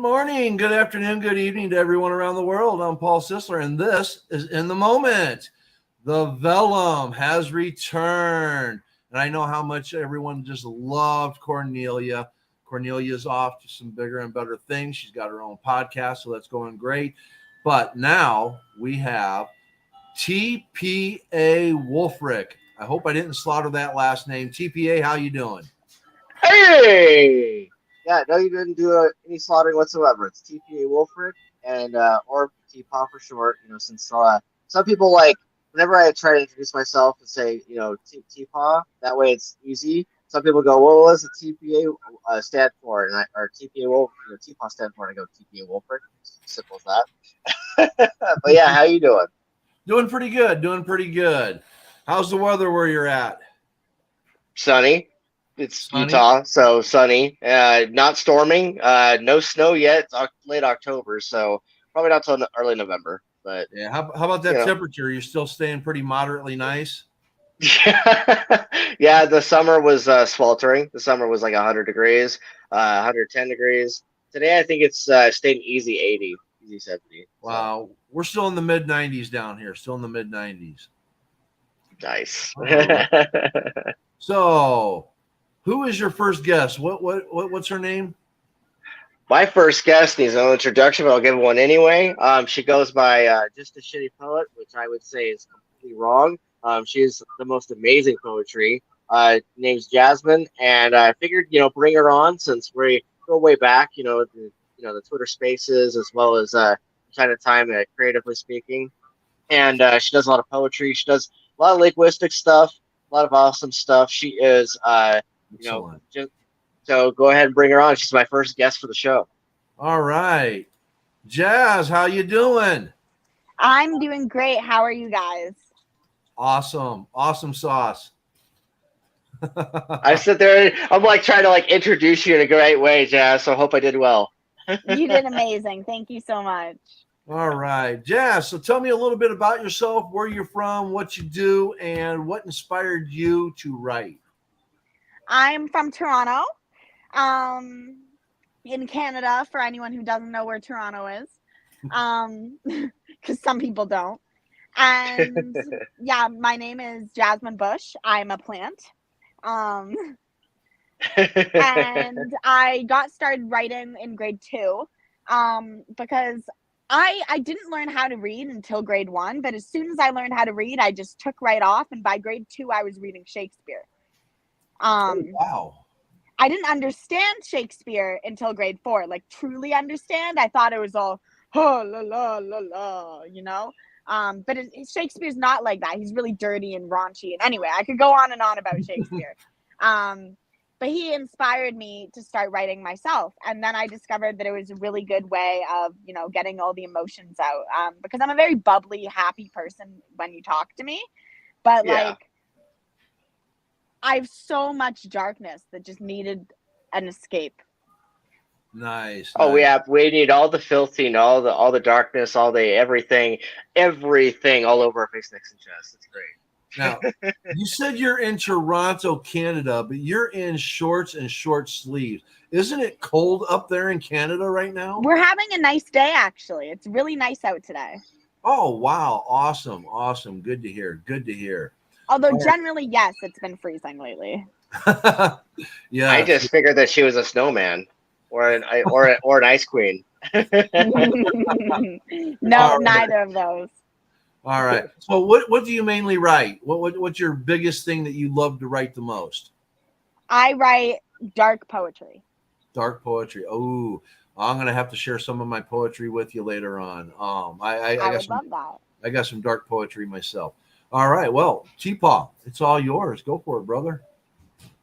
morning, good afternoon, good evening to everyone around the world. I'm Paul Sisler, and this is In the Moment. The Vellum has returned, and I know how much everyone just loved Cornelia. Cornelia's off to some bigger and better things. She's got her own podcast, so that's going great. But now we have TPA Wulfric. I hope I didn't slaughter that last name. TPA, how you doing? Hey! Yeah, no, you didn't do any slaughtering whatsoever. It's TPA Wulfric and or TPA for short. Since some people like whenever I try to introduce myself and say TPA, that way it's easy. Some people go, well, what does the TPA stand for? Or TPA TPA stand for, and I go TPA Wulfric. Simple as that. But yeah, how you doing? Doing pretty good. Doing pretty good. How's the weather where you're at? Sunny. It's Sunny? Utah, so sunny. Not storming. No snow yet. It's late October, so probably not till early November. But Yeah. How about you that know, temperature? You're still staying pretty moderately nice? yeah. The summer was sweltering. The summer was like 100 degrees, 110 degrees. Today, I think it's staying easy 80, easy 70. So Wow. We're still in the mid 90s down here. Still in the mid 90s. nice. All right. So, who is your first guest? What's her name? My first guest needs no introduction, but I'll give one anyway. She goes by Just a Shitty Poet, which I would say is completely wrong. She's the most amazing poetry. Name's Jasmine, and I figured, bring her on since we go way back, the Twitter Spaces as well as kind of time creatively speaking. And she does a lot of poetry. She does a lot of linguistic stuff, a lot of awesome stuff. She is, Excellent. just so go ahead and bring her on. She's my first guest for the show. All right. Jazz, how you doing? I'm doing great. How are you guys? Awesome. Awesome sauce. I sit there. I'm like trying to introduce you in a great way, Jazz. So I hope I did well. You did amazing. Thank you so much. All right. Jazz, so tell me a little bit about yourself, where you're from, what you do, and what inspired you to write. I'm from Toronto, in Canada, for anyone who doesn't know where Toronto is, because some people don't. And yeah, my name is Jasmine Bush. I'm a plant. And I got started writing in grade 2 because I didn't learn how to read until grade 1, but as soon as I learned how to read, I just took right off, and by grade 2 I was reading Shakespeare. Wow. I didn't understand Shakespeare until grade 4, like truly understand. I thought it was all oh la la la la, but Shakespeare's not like that. He's really dirty and raunchy, and anyway, I could go on and on about Shakespeare. But he inspired me to start writing myself. And then I discovered that it was a really good way of, getting all the emotions out. Because I'm a very bubbly, happy person when you talk to me. But Yeah. I have so much darkness that just needed an escape. Nice. Oh, Nice. we need all the filthy and all the darkness, all the everything all over our face, necks, and chest. It's great. Now, you said you're in Toronto, Canada, but you're in shorts and short sleeves. Isn't it cold up there in Canada right now? We're having a nice day, actually. It's really nice out today. Oh, wow. Awesome. Awesome. Good to hear. Good to hear. Although generally, yes, it's been freezing lately. Yeah. I just figured that she was a snowman or an ice queen. No, neither of those. All right. So what do you mainly write? What's your biggest thing that you love to write the most? I write dark poetry. Dark poetry. Oh, I'm gonna have to share some of my poetry with you later on. I would love that. I got some dark poetry myself. All right. Well, T-Paw, it's all yours. Go for it, brother.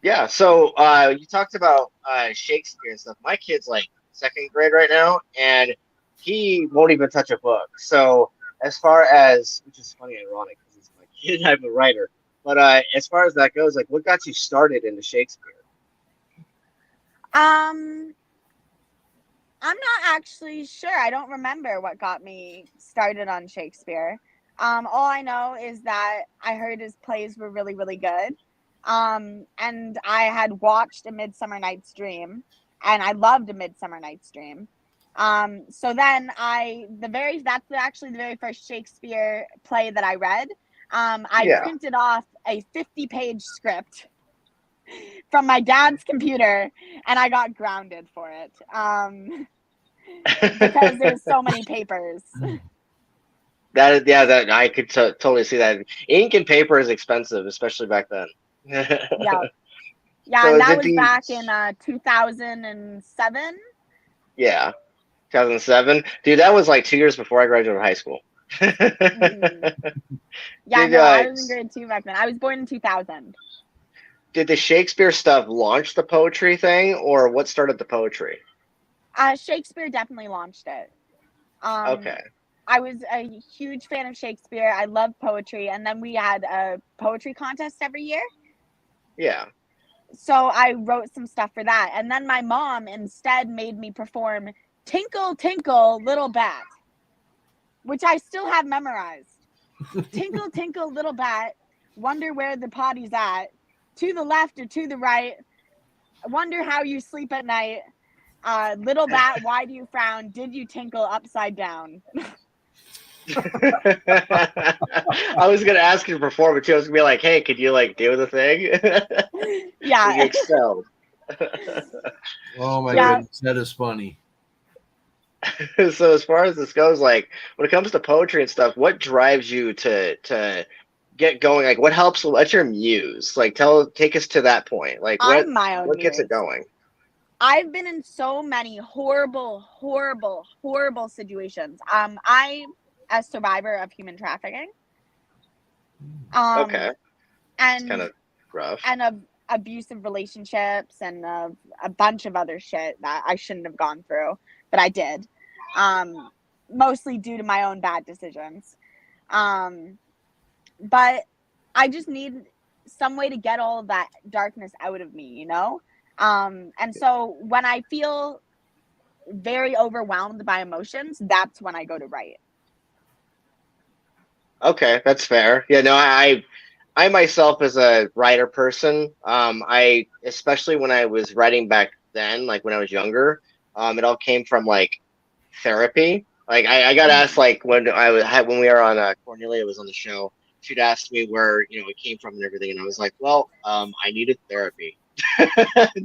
Yeah. So you talked about Shakespeare and stuff. My kid's like second grade right now, and he won't even touch a book. So as far as, which is funny, ironic because it's my kid, I'm a writer. But as far as that goes, what got you started into Shakespeare? I'm not actually sure. I don't remember what got me started on Shakespeare. All I know is that I heard his plays were really, really good. And I had watched A Midsummer Night's Dream, and I loved A Midsummer Night's Dream. So then that's actually the very first Shakespeare play that I read. I Yeah. printed off a 50-page script from my dad's computer, and I got grounded for it because there was so many papers. That I could totally see that. Ink and paper is expensive, especially back then. Yeah, So and is that it was back in 2007. Yeah, 2007, dude. That was like 2 years before I graduated high school. Mhm. Yeah, Did no, I was in grade 2 back then. I was born in 2000. did the Shakespeare stuff launch the poetry thing, or what started the poetry? Shakespeare definitely launched it. Um, Okay, I was a huge fan of Shakespeare. I love poetry, and then we had a poetry contest every year. yeah. So I wrote some stuff for that. And then my mom instead made me perform Tinkle, Tinkle, Little Bat, which I still have memorized. Tinkle, tinkle, little bat, wonder where the potty's at. To the left or to the right, wonder how you sleep at night. Little bat, why do you frown? Did you tinkle upside down? I was gonna ask you to perform it too. I was gonna be like, "Hey, could you like do the thing?" Yeah. You excelled. Oh my Yeah. goodness, that is funny. So as far as this goes, like when it comes to poetry and stuff, what drives you to get going? Like what helps? What's your muse? Like take us to that point. Like I'm my own what gets it muse. going? I've been in so many horrible, horrible, horrible situations. I'm a survivor of human trafficking. Okay, it's kind And of rough. of abusive relationships and a bunch of other shit that I shouldn't have gone through, but I did. Mostly due to my own bad decisions. But I just need some way to get all of that darkness out of me, you know? And so when I feel very overwhelmed by emotions, that's when I go to write. Okay, that's fair. Yeah, no, I myself as a writer person, I especially when I was writing back then, like when I was younger, it all came from like therapy. Like I got asked like when we were on Cornelia was on the show, she'd asked me where it came from and everything, and I was like, well, I needed therapy.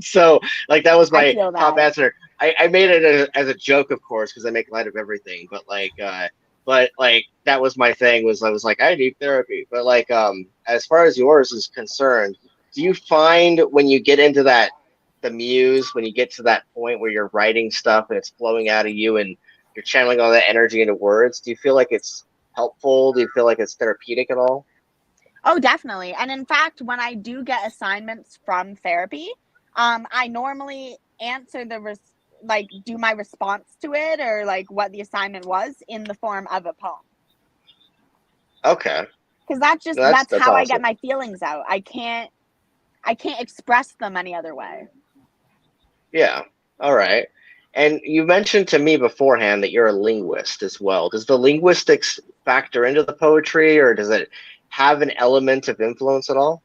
So like that was I my feel top that. answer. I made it as a joke, of course, because I make light of everything, but like that was my thing was I was like I need therapy. But like as far as yours is concerned, do you find when you get into the muse, when you get to that point where you're writing stuff and it's flowing out of you and you're channeling all that energy into words, do you feel like it's helpful? Do you feel like it's therapeutic at all? Oh, definitely. And in fact, when I do get assignments from therapy, I normally answer like do my response to it or like what the assignment was in the form of a poem. Okay. Because No, that's that's how I get awesome. my feelings out. I can't express them any other way. Yeah. All right. And you mentioned to me beforehand that you're a linguist as well. Does the linguistics factor into the poetry, or does it have an element of influence at all?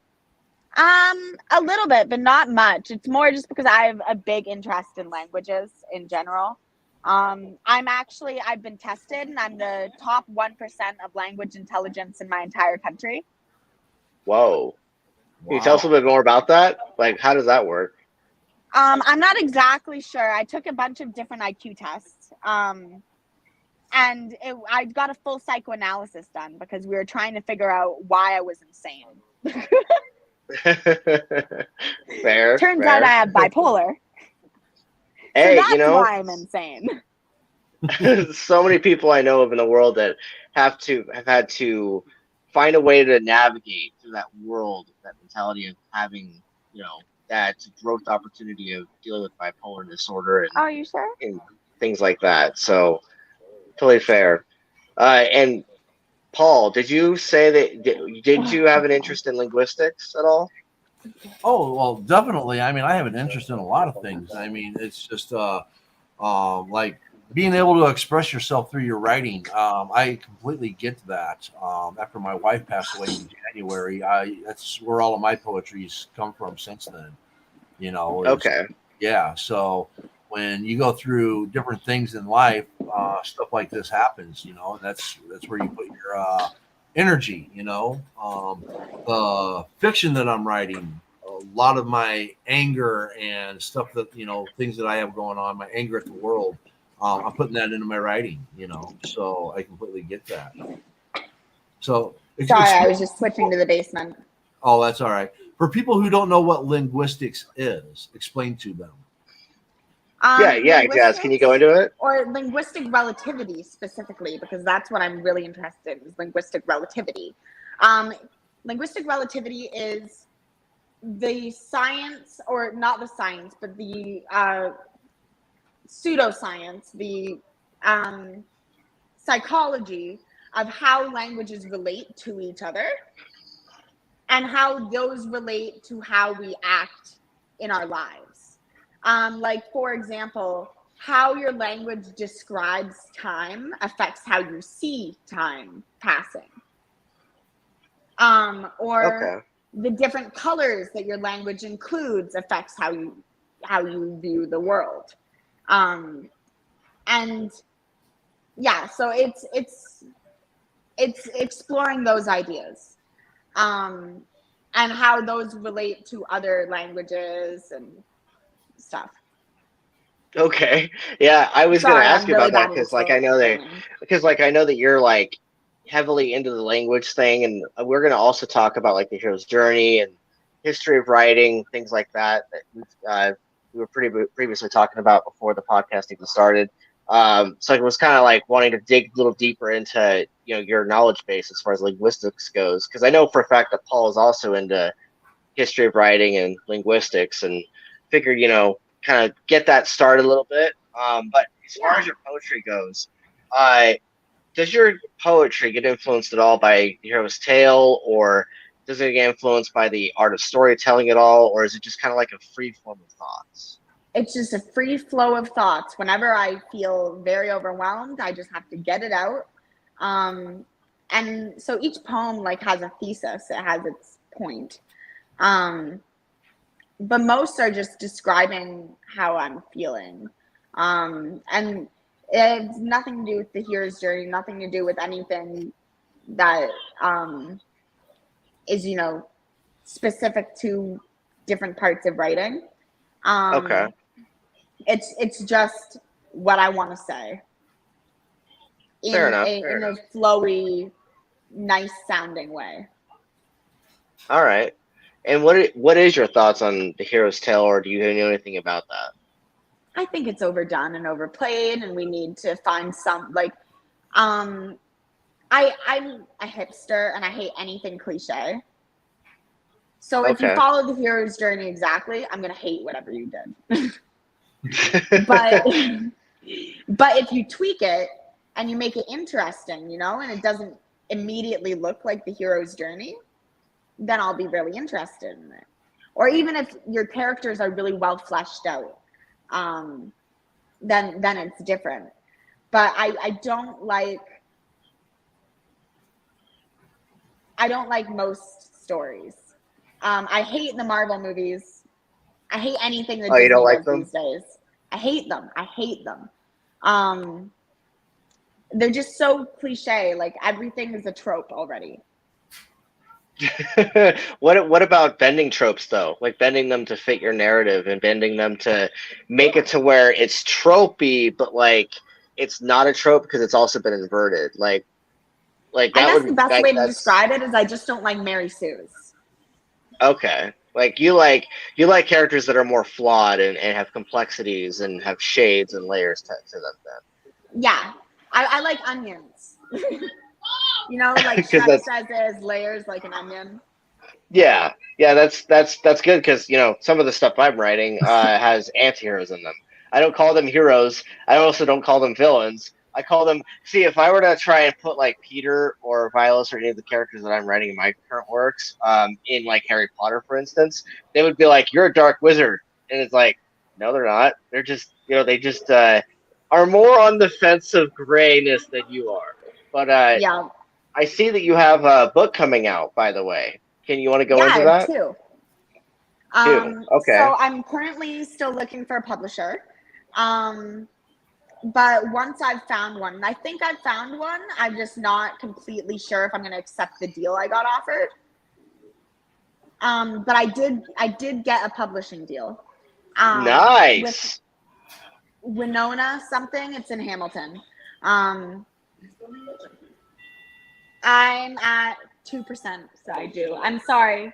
A little bit, but not much. It's more just because I have a big interest in languages in general. I've been tested and I'm the top 1% of language intelligence in my entire country. Whoa. Can you tell us a Wow. little bit more about that? Like, how does that work? I'm not exactly sure. I took a bunch of different IQ tests. I got a full psychoanalysis done because we were trying to figure out why I was insane. Fair, Turns out I fair. have bipolar. So Hey, that's why I'm insane. so many people I know of in the world that have had to find a way to navigate through that world, that mentality of having, that growth opportunity of dealing with bipolar disorder Oh, are you sure? and things like that. So totally fair. And Paul, did you say that did you have an interest in linguistics at all? Oh, well, definitely. I mean, I have an interest in a lot of things. I mean, it's just like being able to express yourself through your writing. I completely get that. After my wife passed away in January, that's where all of my poetry's come from since then. You know, is Okay. yeah. So when you go through different things in life, stuff like this happens, and that's where you put your energy. The fiction that I'm writing, a lot of my anger and stuff that things that I have going on, my anger at the world, I'm putting that into my writing. So I completely get that. So Sorry, I was just switching to the basement. Oh, that's all right. For people who don't know what linguistics is, explain to them. Yeah, Jazz, can you go into it? Or linguistic relativity specifically, because that's what I'm really interested in, is linguistic relativity. Linguistic relativity is the science, or not the science, but the pseudoscience, the psychology of how languages relate to each other and how those relate to how we act in our lives. Like, for example, how your language describes time affects how you see time passing. Or the different colors that your language includes affects how you view the world. And yeah, so it's exploring those ideas, and how those relate to other languages and stuff. Okay. Yeah, I was going to ask you really about that because, like, I know that you're like heavily into the language thing, and we're going to also talk about like the hero's journey and history of writing, things like that we were previously talking about before the podcast even started. So I was kind of like wanting to dig a little deeper into your knowledge base as far as linguistics goes, because I know for a fact that Paul is also into history of writing and linguistics, and figured kind of get that started a little bit. But as far as your poetry goes, does your poetry get influenced at all by the hero's tale, or does it get influenced by the art of storytelling at all, or is it just kind of like a free form of thoughts? It's just a free flow of thoughts. Whenever I feel very overwhelmed, I just have to get it out. And so each poem like has a thesis, it has its point. But most are just describing how I'm feeling. And it has nothing to do with the hero's journey, nothing to do with anything that is, specific to different parts of writing. It's just what I want to say in a flowy, nice sounding way. All right. And what is your thoughts on the hero's tale, or do you know anything about that? I think it's overdone and overplayed, and we need to find some I'm a hipster and I hate anything cliche. So if you follow the hero's journey exactly, I'm gonna hate whatever you did. but if you tweak it and you make it interesting, and it doesn't immediately look like the hero's journey, then I'll be really interested in it. Or even if your characters are really well fleshed out, then it's different. But I don't like most stories. I hate the Marvel movies. I hate anything that Disney does these days. I hate them. They're just so cliche. Like, everything is a trope already. What about bending tropes though? Like bending them to fit your narrative and bending them to make it to where it's tropey, but like it's not a trope because it's also been inverted. Like that. I guess the best way to describe it is I just don't like Mary Sue's. Okay. Like you like characters that are more flawed and have complexities and have shades and layers to them then. Yeah. I like onions. Like Shredder layers like an onion. Yeah, that's good because some of the stuff I'm writing has anti-heroes in them. I don't call them heroes. I also don't call them villains. I call them. See, if I were to try and put like Peter or Violet or any of the characters that I'm writing in my current works, in like Harry Potter, for instance, they would be like, "You're a dark wizard," and it's like, no, they're not. They're just, they just are more on the fence of grayness than you are. But yeah. I see that you have a book coming out, by the way. You want to go into that? Two. Okay. So I'm currently still looking for a publisher. But once I've found one, and I think I've found one, I'm just not completely sure if I'm going to accept the deal I got offered. But I did get a publishing deal. Nice. With Winona something. It's in Hamilton. I'm at 2%, so I do. I'm sorry.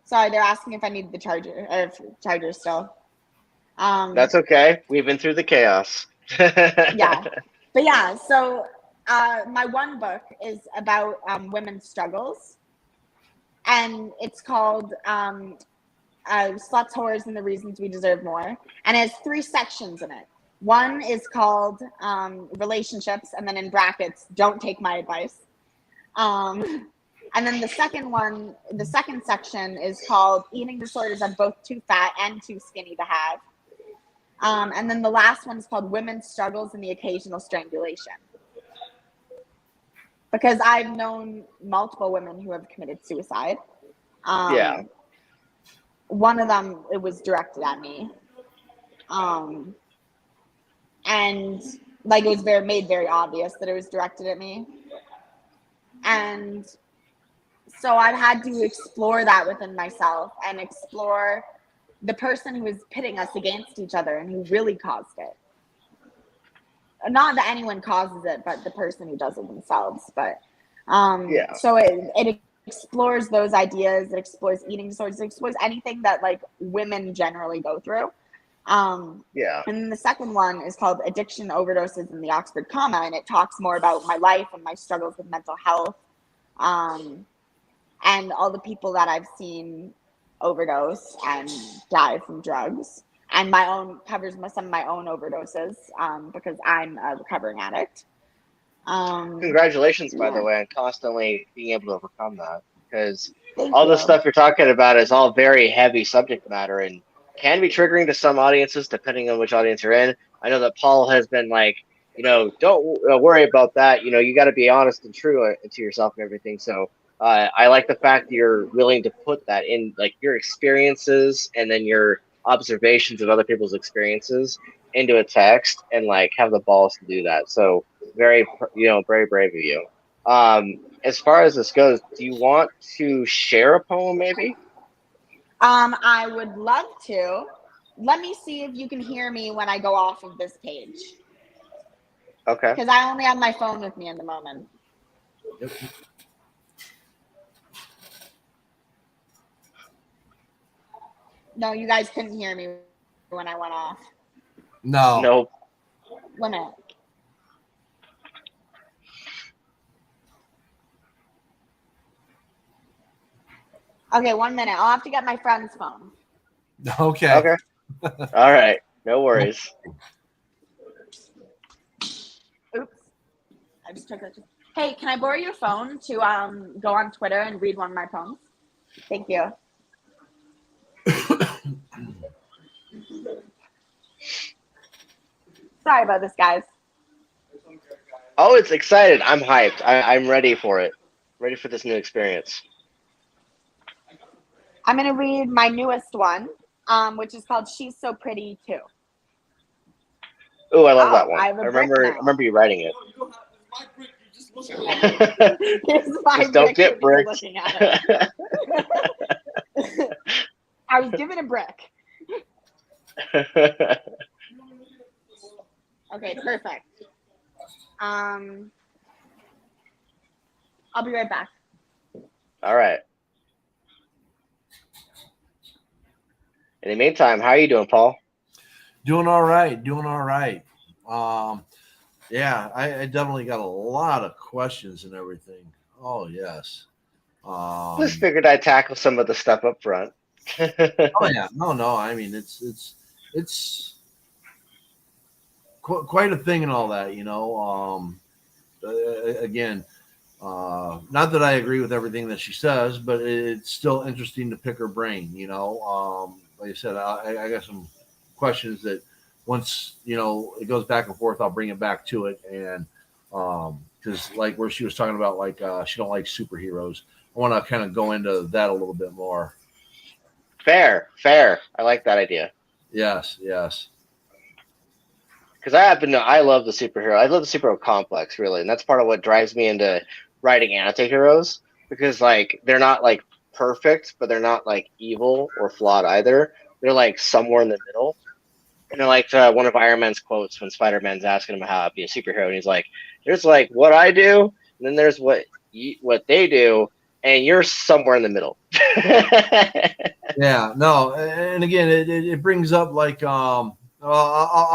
Sorry, they're asking if I need the charger still. That's okay. We've been through the chaos. Yeah. But yeah, so my one book is about women's struggles. And it's called Sluts, Whores, and the Reasons We Deserve More. And it has 3 sections in it. One is called relationships, and then in brackets, don't take my advice. And then the second section is called eating disorders are both too fat and too skinny to have. And then the last one is called women's struggles and the occasional strangulation. Because I've known multiple women who have committed suicide. Yeah. One of them, it was directed at me. And like it was made very obvious that it was directed at me. And so I've had to explore that within myself and explore the person who is pitting us against each other and who really caused it. Not that anyone causes it, but the person who does it themselves. But so it explores those ideas. It explores eating disorders. It explores anything that like women generally go through. And then the second one is called Addiction, Overdoses, and the Oxford Comma, and it talks more about my life and my struggles with mental health, and all the people that I've seen overdose and die from drugs. And covers some of my own overdoses because I'm a recovering addict. Congratulations, by the way, on constantly being able to overcome that. Because all the stuff you're talking about is all very heavy subject matter and can be triggering to some audiences, depending on which audience you're in. I know that Paul has been like, don't worry about that. You got to be honest and true to yourself and everything. So I like the fact that you're willing to put that in, like your experiences and then your observations of other people's experiences into a text and like have the balls to do that. So very brave of you. As far as this goes, do you want to share a poem maybe? I would love to. Let me see if you can hear me when I go off of this page. Okay. Because I only have my phone with me at the moment. Yep. No, you guys couldn't hear me when I went off. No. Nope. 1 minute. Okay, 1 minute. I'll have to get my friend's phone. Okay. Okay. All right. No worries. Oops. I just took it. Hey, can I borrow your phone to go on Twitter and read one of my poems? Thank you. Sorry about this, guys. Oh, it's excited. I'm hyped. I'm ready for it. Ready for this new experience. I'm going to read my newest one, which is called She's So Pretty Too. Oh, I love that one. I remember you writing it. Here's my Just don't get bricked. Looking at it. I was given a brick. Okay, perfect. I'll be right back. All right. In the meantime, how are you doing, Paul? Doing all right. Yeah, I definitely got a lot of questions and everything. Oh, yes. Just figured I'd tackle some of the stuff up front. Oh, yeah. No. I mean, it's quite a thing and all that, Again, not that I agree with everything that she says, but it's still interesting to pick her brain, Like I said, I got some questions that once, it goes back and forth, I'll bring it back to it. And because like where she was talking about, like, she don't like superheroes. I want to kind of go into that a little bit more. Fair. I like that idea. Yes. because I love the superhero. I love the superhero complex, really, and that's part of what drives me into writing anti-heroes, because like they're not like perfect, but they're not like evil or flawed either. They're like somewhere in the middle. And I liked one of Iron Man's quotes when Spider-Man's asking him how to be a superhero, and he's like, "There's like what I do, and then there's what they do, and you're somewhere in the middle." Yeah, no, and again, it brings up like I'll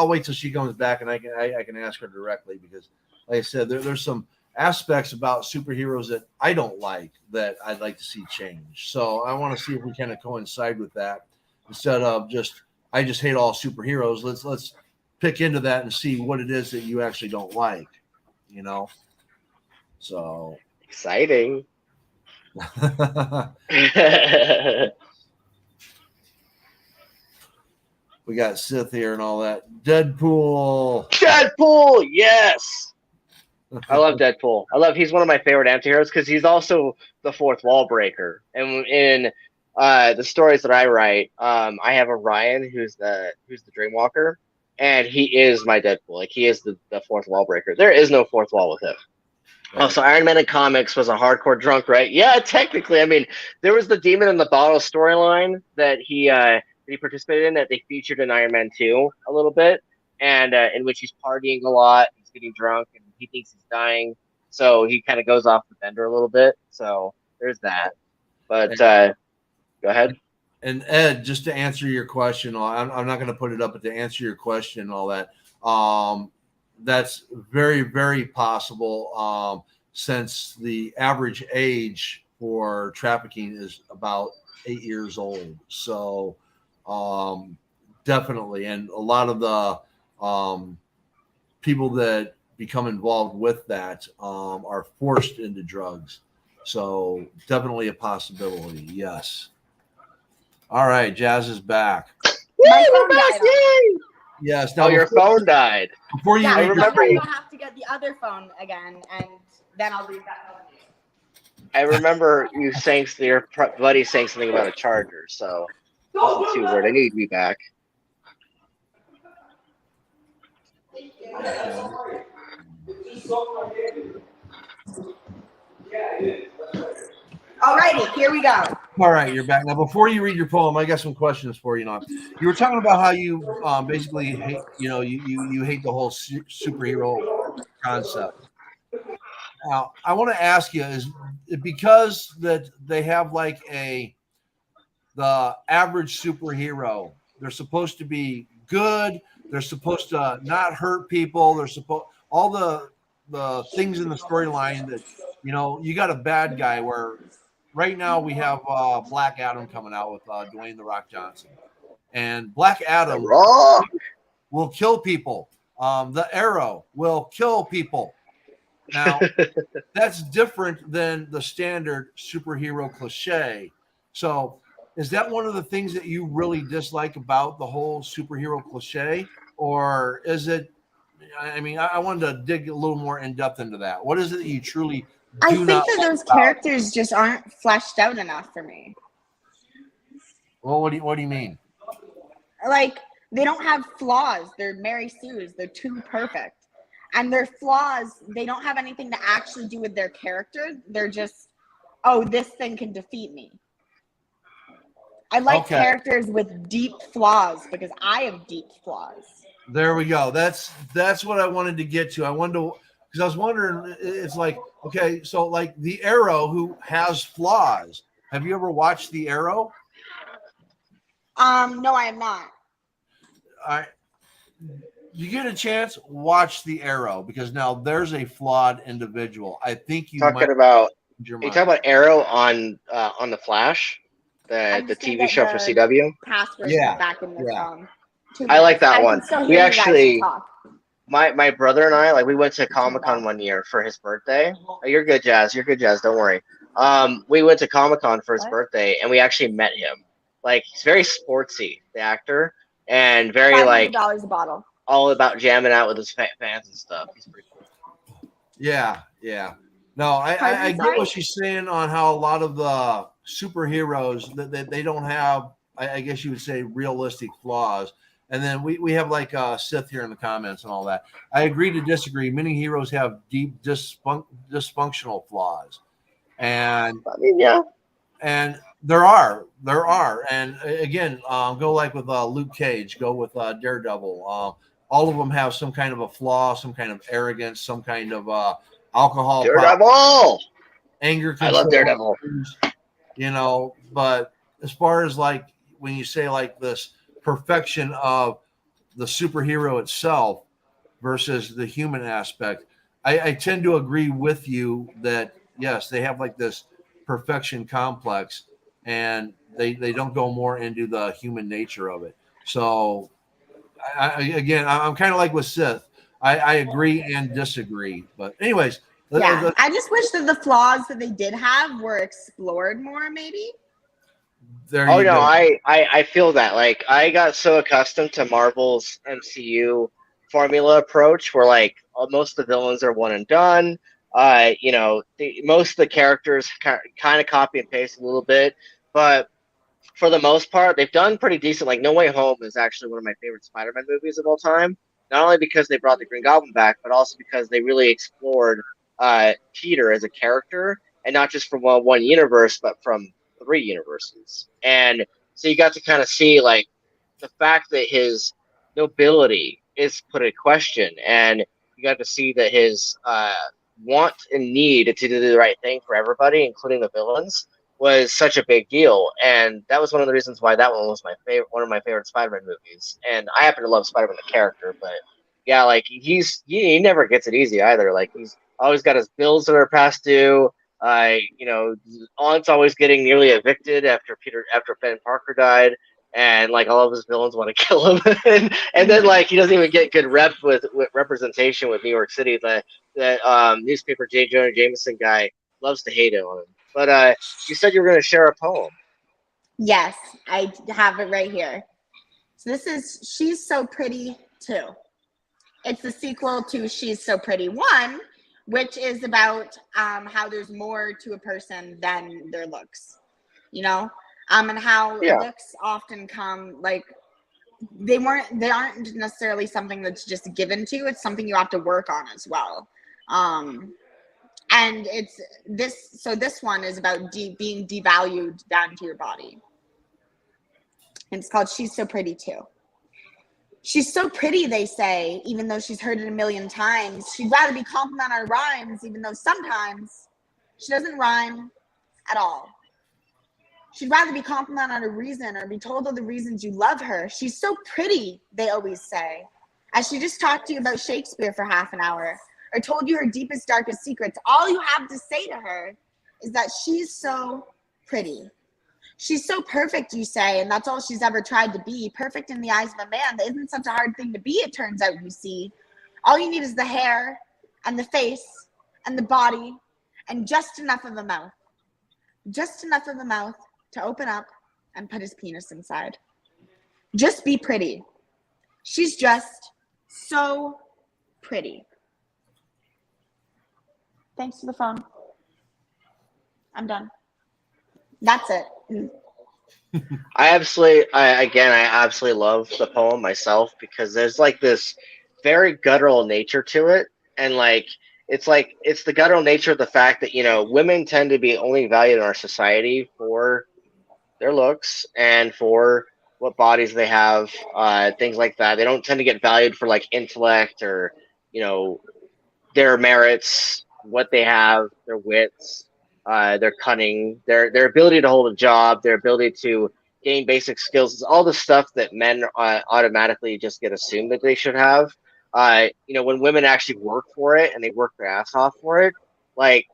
wait till she comes back and I can ask her directly, because like I said, there's some aspects about superheroes that I don't like that I'd like to see change. So I want to see if we kind of coincide with that instead of just I just hate all superheroes. Let's pick into that and see what it is that you actually don't like, you know. So Exciting. we got Sith here and all that. Deadpool. Deadpool, yes. I love Deadpool. He's one of my favorite anti-heroes because he's also the fourth wall breaker. And in the stories that I write, I have a Ryan who's the Dreamwalker, and he is my Deadpool. Like he is the fourth wall breaker. There is no fourth wall with him. Right. Oh, so Iron Man in comics was a hardcore drunk, right? Yeah, technically. I mean, there was the Demon in the Bottle storyline that he participated in that they featured in Iron Man 2 a little bit, and in which he's partying a lot, he's getting drunk, and he thinks he's dying. So he kind of goes off the bender a little bit. So there's that. But go ahead. And Ed, just to answer your question, I'm not going to put it up, but to answer your question and all that, that's very, very possible, since the average age for trafficking is about 8 years old. So definitely. And a lot of the people that become involved with that are forced into drugs. So definitely a possibility. Yes. All right. Jazz is back. Yes. Now your phone died. Before you, I remember you have to get the other phone again, and then I'll leave that phone. I remember you saying your buddy saying something about a charger. So wasn't too weird. I knew you'd be back. Alrighty, here we go. All right, you're back now. Before you read your poem, I got some questions for you. Now, you were talking about how you basically hate, you hate the whole superhero concept. Now, I want to ask you: is it because that they have like the average superhero? They're supposed to be good. They're supposed to not hurt people. They're supposed all the things in the storyline that you got a bad guy where. Right now, we have Black Adam coming out with Dwayne "The Rock" Johnson, and Black Adam will kill people. The Arrow will kill people. Now, that's different than the standard superhero cliche. So, is that one of the things that you really dislike about the whole superhero cliche, or is it? I mean, I wanted to dig a little more in depth into that. What is it that you truly? I think that those characters just aren't fleshed out enough for me. Well, what do you mean? Like, they don't have flaws. They're Mary Sue's. They're too perfect. And their flaws, they don't have anything to actually do with their character. They're just, oh, this thing can defeat me. I like characters with deep flaws because I have deep flaws. There we go. That's what I wanted to get to. I wanted to, because I was wondering, it's like, okay, so like the Arrow who has flaws. Have you ever watched the Arrow? No, I am not. All right. You get a chance, watch the Arrow, because now there's a flawed individual. I think you talking about Arrow on the Flash, the TV show for CW. Password back in the I like that one. We actually. My brother and I, we went to Comic-Con one year for his birthday. Oh, you're good, Jazz. You're good, Jazz. Don't worry. We went to Comic-Con for his birthday, and we actually met him. He's very sportsy, the actor, and very $500 a bottle. All about jamming out with his fans and stuff. He's pretty cool. Yeah. No, I get what she's saying on how a lot of the superheroes that they don't have, I guess you would say, realistic flaws. And then we have like Sith here in the comments and all that. I agree to disagree. Many heroes have deep dysfunctional flaws, and I mean, yeah. and there are, and again, go like with Luke Cage, go with Daredevil. All of them have some kind of a flaw, some kind of arrogance, some kind of alcohol problem, Daredevil. anger I love control, Daredevil. you know. But as far as like when you say like this perfection of the superhero itself versus the human aspect, I tend to agree with you that yes, they have like this perfection complex, and they don't go more into the human nature of it. So again, I'm kind of like with Sith. I agree and disagree. But anyways, Yeah, I just wish that the flaws that they did have were explored more, maybe. there Oh you no, go. I feel that. Like I got so accustomed to Marvel's MCU formula approach, where like most of the villains are one and done. Most of the characters kind of copy and paste a little bit, but for the most part, they've done pretty decent. Like No Way Home is actually one of my favorite Spider-Man movies of all time. Not only because they brought the Green Goblin back, but also because they really explored Peter as a character, and not just from one universe, but from three universes. And so you got to kind of see like the fact that his nobility is put in question, and you got to see that his want and need to do the right thing for everybody, including the villains, was such a big deal. And that was one of the reasons why that one was one of my favorite Spider-Man movies. And I happen to love Spider-Man the character, but yeah, like he never gets it easy either. Like he's always got his bills that are past due. Aunt's always getting nearly evicted after Ben Parker died, and like all of his villains want to kill him, and then like he doesn't even get good rep with representation with New York City. That newspaper J. Jonah Jameson guy loves to hate on him. But you said you were going to share a poem. Yes, I have it right here. So this is She's So Pretty 2. It's the sequel to She's So Pretty 1, which is about how there's more to a person than their looks, and how looks often come like they aren't necessarily something that's just given to you. It's something you have to work on as well. And it's this. So this one is about being devalued down to your body. And it's called She's So Pretty Too. She's so pretty, they say, even though she's heard it a million times. She'd rather be complimented on her rhymes, even though sometimes she doesn't rhyme at all. She'd rather be complimented on a reason or be told all the reasons you love her. She's so pretty, they always say. As she just talked to you about Shakespeare for half an hour, or told you her deepest, darkest secrets, all you have to say to her is that she's so pretty. She's so perfect, you say, and that's all she's ever tried to be. Perfect in the eyes of a man. That isn't such a hard thing to be, it turns out, you see. All you need is the hair and the face and the body and just enough of a mouth. Just enough of a mouth to open up and put his penis inside. Just be pretty. She's just so pretty. Thanks for the phone. I'm done. That's it. I absolutely love the poem myself, because there's like this very guttural nature to it, and it's the guttural nature of the fact that women tend to be only valued in our society for their looks and for what bodies they have, things like that. They don't tend to get valued for like intellect or their merits, what they have, their wits, their cunning, their ability to hold a job, their ability to gain basic skills. It's all the stuff that men automatically just get assumed that they should have. When women actually work for it and they work their ass off for it, like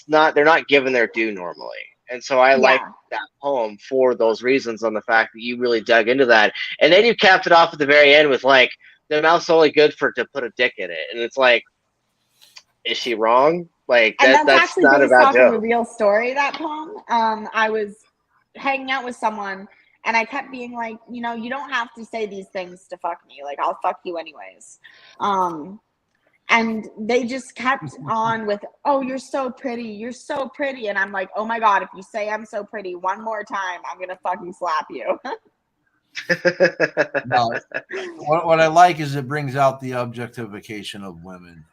they're not given their due normally. And so I like that poem for those reasons, on the fact that you really dug into that. And then you capped it off at the very end with like, the mouth's only good to put a dick in it. And it's like, is she wrong? Like that's actually not a based bad off joke. of a real story, that poem. I was hanging out with someone and I kept being like, you don't have to say these things to fuck me. Like, I'll fuck you anyways. And they just kept on with, oh, you're so pretty. You're so pretty. And I'm like, oh my God, if you say I'm so pretty one more time, I'm going to fucking slap you. No, what I like is it brings out the objectification of women.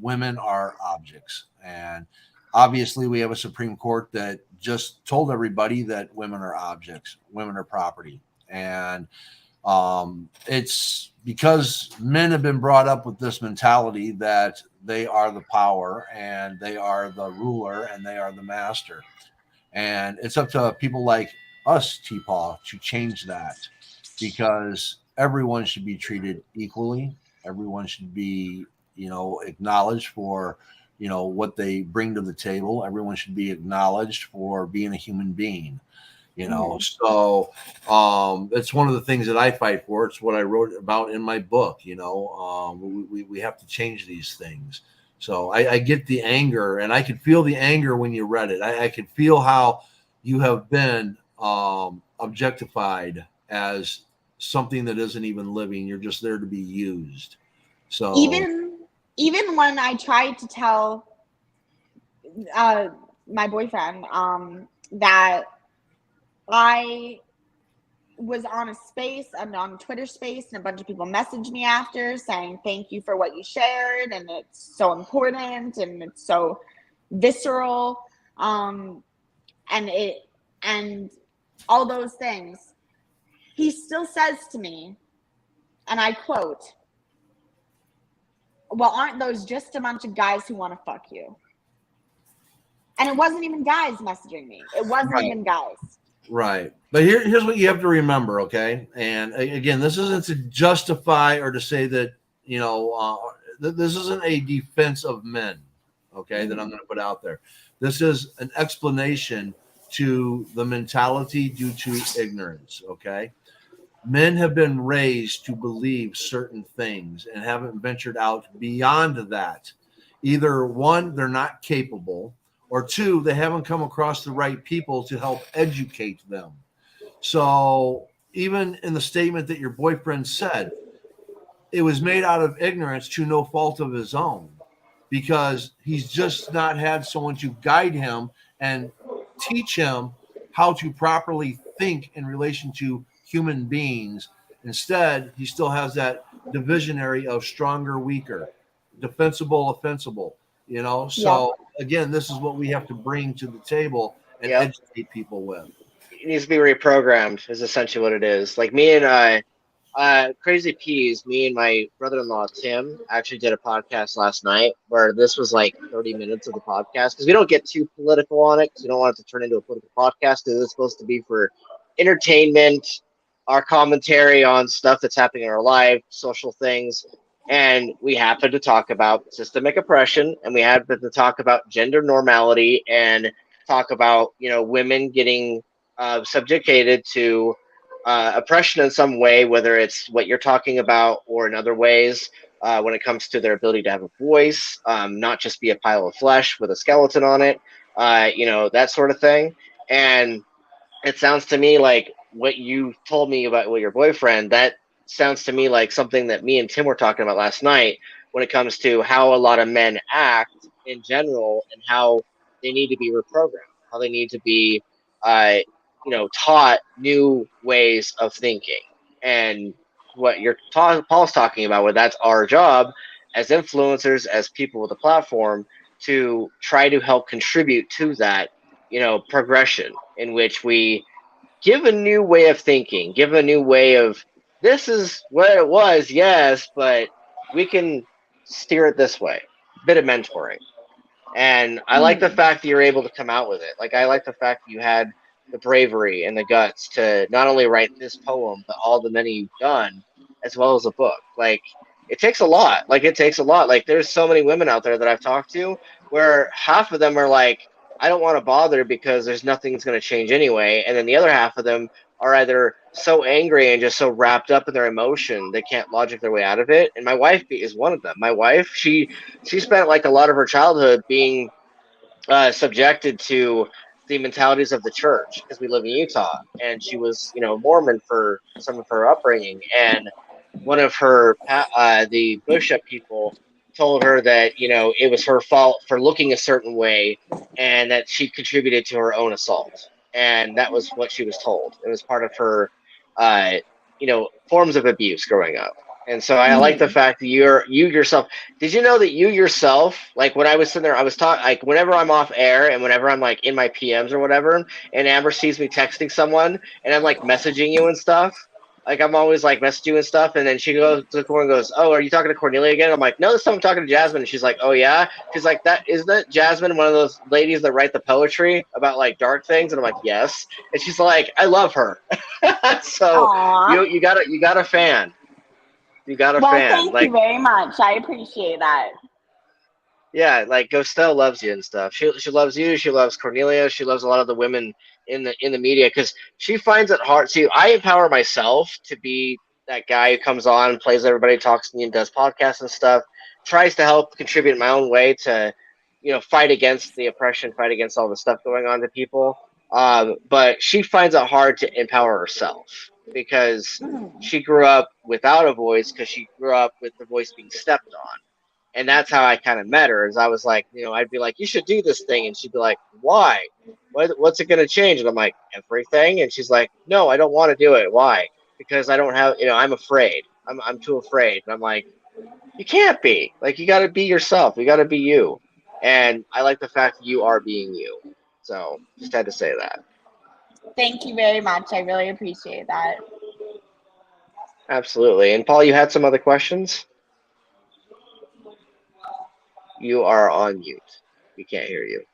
Women are objects, and obviously we have a Supreme Court that just told everybody that women are objects, women are property, and it's because men have been brought up with this mentality that they are the power and they are the ruler and they are the master. And it's up to people like us, TPAW, to change that because everyone should be treated equally. Everyone should be, acknowledged for, what they bring to the table. Everyone should be acknowledged for being a human being. So it's one of the things that I fight for. It's what I wrote about in my book. We have to change these things. So I get the anger, and I could feel the anger when you read it. I could feel how you have been objectified as something that isn't even living. You're just there to be used. So even when I tried to tell my boyfriend that I was on a space, I'm on Twitter space, and a bunch of people messaged me after saying thank you for what you shared, and it's so important and it's so visceral, and all those things. He still says to me, and I quote, "Well, aren't those just a bunch of guys who want to fuck you?" And it wasn't even guys messaging me. It wasn't even guys. Right. But here's what you have to remember, okay? And again, this isn't to justify or to say that, this isn't a defense of men, okay, that I'm going to put out there. This is an explanation to the mentality due to ignorance, okay? Men have been raised to believe certain things and haven't ventured out beyond that. Either one, they're not capable, or two, they haven't come across the right people to help educate them. So even in the statement that your boyfriend said, it was made out of ignorance to no fault of his own, because he's just not had someone to guide him and teach him how to properly think in relation to human beings. Instead, he still has that divisionary of stronger, weaker, defensible, offensible. So again, this is what we have to bring to the table and educate people with. It needs to be reprogrammed is essentially what it is. Like me and Crazy Peas, me and my brother-in-law Tim actually did a podcast last night where this was like 30 minutes of the podcast, because we don't get too political on it because we don't want it to turn into a political podcast, because it's supposed to be for entertainment, our commentary on stuff that's happening in our life, social things. And we happened to talk about systemic oppression, and we happened to talk about gender normality, and talk about women getting subjugated to oppression in some way, whether it's what you're talking about or in other ways, when it comes to their ability to have a voice, not just be a pile of flesh with a skeleton on it, that sort of thing. And it sounds to me like what you told me about your boyfriend, that sounds to me like something that me and Tim were talking about last night when it comes to how a lot of men act in general and how they need to be reprogrammed, how they need to be, taught new ways of thinking. And what Paul's talking about, where that's our job as influencers, as people with a platform, to try to help contribute to that, progression in which we give a new way of thinking, give a new way of, this is what it was, yes, but we can steer it this way. Bit of mentoring. And I like the fact that you're able to come out with it. Like, I like the fact that you had the bravery and the guts to not only write this poem, but all the many you've done, as well as a book. Like, it takes a lot. Like, there's so many women out there that I've talked to where half of them are like, I don't want to bother because there's nothing that's going to change anyway. And then the other half of them are either so angry and just so wrapped up in their emotion they can't logic their way out of it. And my wife is one of them. My wife, she spent like a lot of her childhood being subjected to the mentalities of the church, because we live in Utah, and she was Mormon for some of her upbringing. And one of her the bishop people told her that it was her fault for looking a certain way, and that she contributed to her own assault. And that was what she was told. It was part of her forms of abuse growing up. And so I like the fact that you yourself. Did you know that you yourself, like when I was sitting there, I was talking, like whenever I'm off air and whenever I'm like in my PMs or whatever, and Amber sees me texting someone and I'm like messaging you and stuff, like I'm always like messaging you and stuff, and then she goes to the corner and goes, "Oh, are you talking to Cornelia again?" I'm like, "No, this time I'm talking to Jasmine." And she's like, "Oh yeah." She's like, "That isn't that Jasmine, one of those ladies that write the poetry about like dark things?" And I'm like, "Yes." And she's like, "I love her." So Aww. you got a fan. You got a Well, fan. thank Like, you very much. I appreciate that. yeah, like Ghostel loves you and stuff. She loves you. She loves Cornelia. She loves a lot of the women in the media because she finds it hard. See, I empower myself to be that guy who comes on, plays everybody, talks to me, and does podcasts and stuff. Tries to help contribute in my own way to, fight against the oppression, fight against all the stuff going on to people. But she finds it hard to empower herself because she grew up without a voice because she grew up with the voice being stepped on. And that's how I kind of met her. Is I was like, I'd be like, "You should do this thing," and she'd be like, "Why? What's it going to change?" And I'm like, "Everything." And she's like, "No, I don't want to do it. Why? Because I don't have, I'm afraid. I'm too afraid." And I'm like, "You can't be. Like, you got to be yourself. You got to be you." And I like the fact that you are being you. So just had to say that. Thank you very much. I really appreciate that. Absolutely. And Paul, you had some other questions? You are on mute. We can't hear you.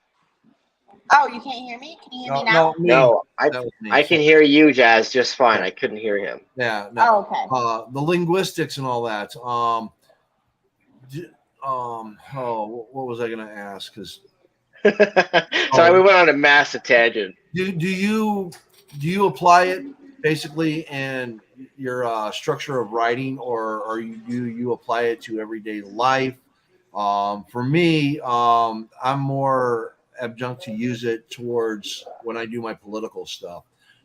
Oh, you can't hear me? Can you hear me now? No, me. No, That was me. I can hear you, Jazz, just fine. I couldn't hear him. Yeah. No. Oh, okay. The linguistics and all that. What was I going to ask? Because Sorry, we went on a massive tangent. do you apply it basically in your structure of writing, or you apply it to everyday life? For me, I'm more adjunct to use it towards when I do my political stuff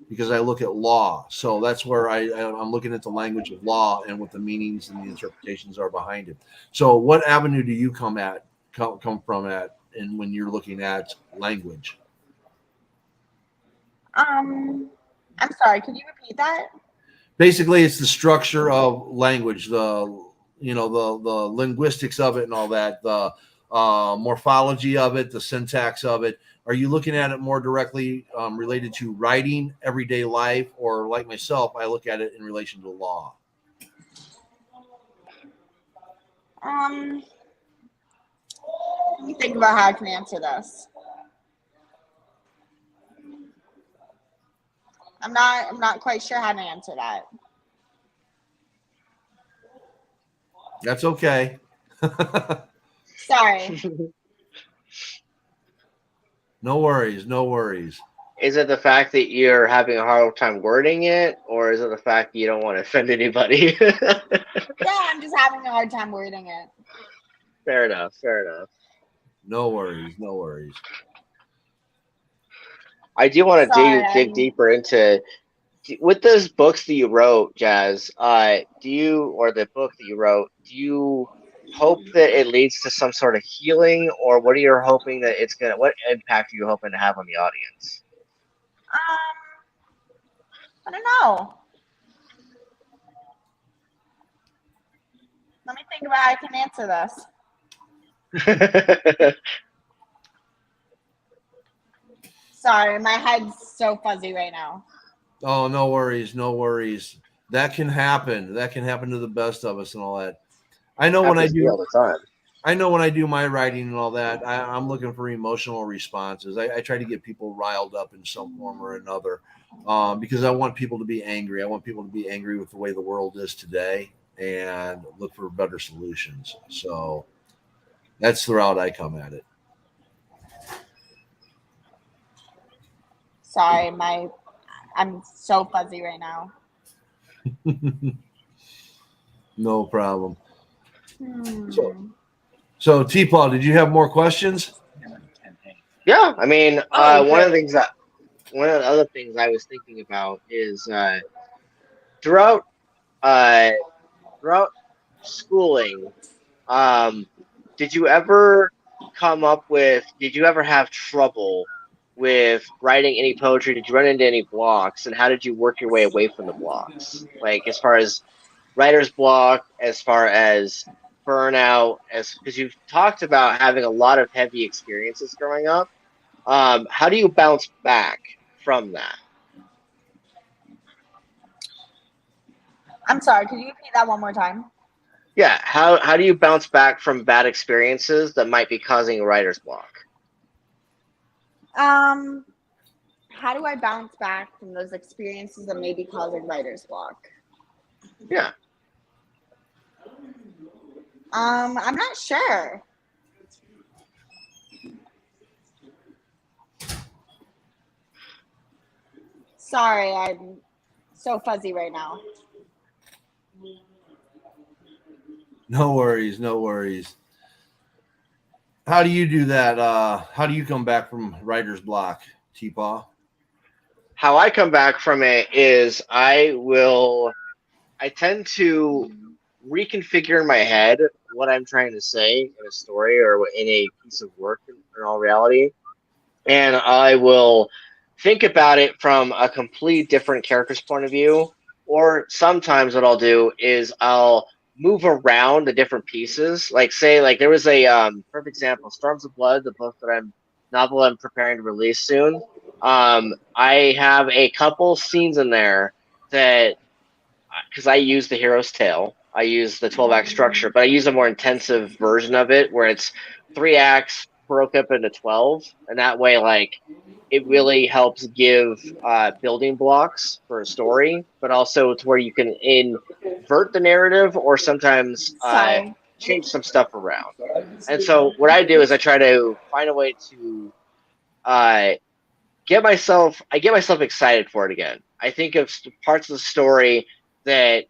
because I look at law. So that's where I'm looking at the language of law and what the meanings and the interpretations are behind it. So what avenue do you come from at, and when you're looking at language? I'm sorry. Can you repeat that? Basically, it's the structure of language, the linguistics of it and all that, the morphology of it, the syntax of it. Are you looking at it more directly related to writing, everyday life, or like myself, I look at it in relation to law? Let me think about how I can answer this. I'm not quite sure how to answer that. That's okay. Sorry. No worries. Is it the fact that you're having a hard time wording it, or is it the fact that you don't want to offend anybody? Yeah, I'm just having a hard time wording it. Fair enough. No worries. I do want to dig Sorry. deeper into with those books that you wrote, Jazz. Or the book that you wrote, do you hope that it leads to some sort of healing, or what impact are you hoping to have on the audience? I don't know. Let me think about how I can answer this. Sorry, my head's so fuzzy right now. Oh, no worries. That can happen. That can happen to the best of us and all that. I know when I do all the time. I know when I do my writing and all that, I'm looking for emotional responses. I try to get people riled up in some form or another because I want people to be angry. I want people to be angry with the way the world is today and look for better solutions. So that's the route I come at it. Sorry, I'm so fuzzy right now. No problem. So T-Paul, did you have more questions? Yeah, I mean, Okay. one of the other things I was thinking about is throughout schooling, did you ever have trouble with writing any poetry? Did you run into any blocks, and how did you work your way away from the blocks? Like as far as writer's block, as far as burnout, as because you've talked about having a lot of heavy experiences growing up. How do you bounce back from that? I'm sorry. Could you repeat that one more time? Yeah, how do you bounce back from bad experiences that might be causing a writer's block? How do I bounce back from those experiences that may be causing writer's block? Yeah. I'm not sure. Sorry, I'm so fuzzy right now. No worries, no worries. How do you do that? How do you come back from writer's block, T-Paw? How I come back from it is I tend to reconfigure in my head what I'm trying to say in a story or in a piece of work in all reality. And I will think about it from a complete different character's point of view. Or sometimes what I'll do is I'll move around the different pieces. Like say, like there was a perfect example, Storms of Blood, the book that novel I'm preparing to release soon. I have a couple scenes in there that because I use the hero's tale, I use the 12-act structure, but I use a more intensive version of it where it's 3 acts broke up into 12, and that way, like, it really helps give building blocks for a story, but also to where you can invert the narrative or sometimes Sorry. change some stuff around. And so what I do is I try to find a way to uh, I get myself excited for it again. I think of parts of the story that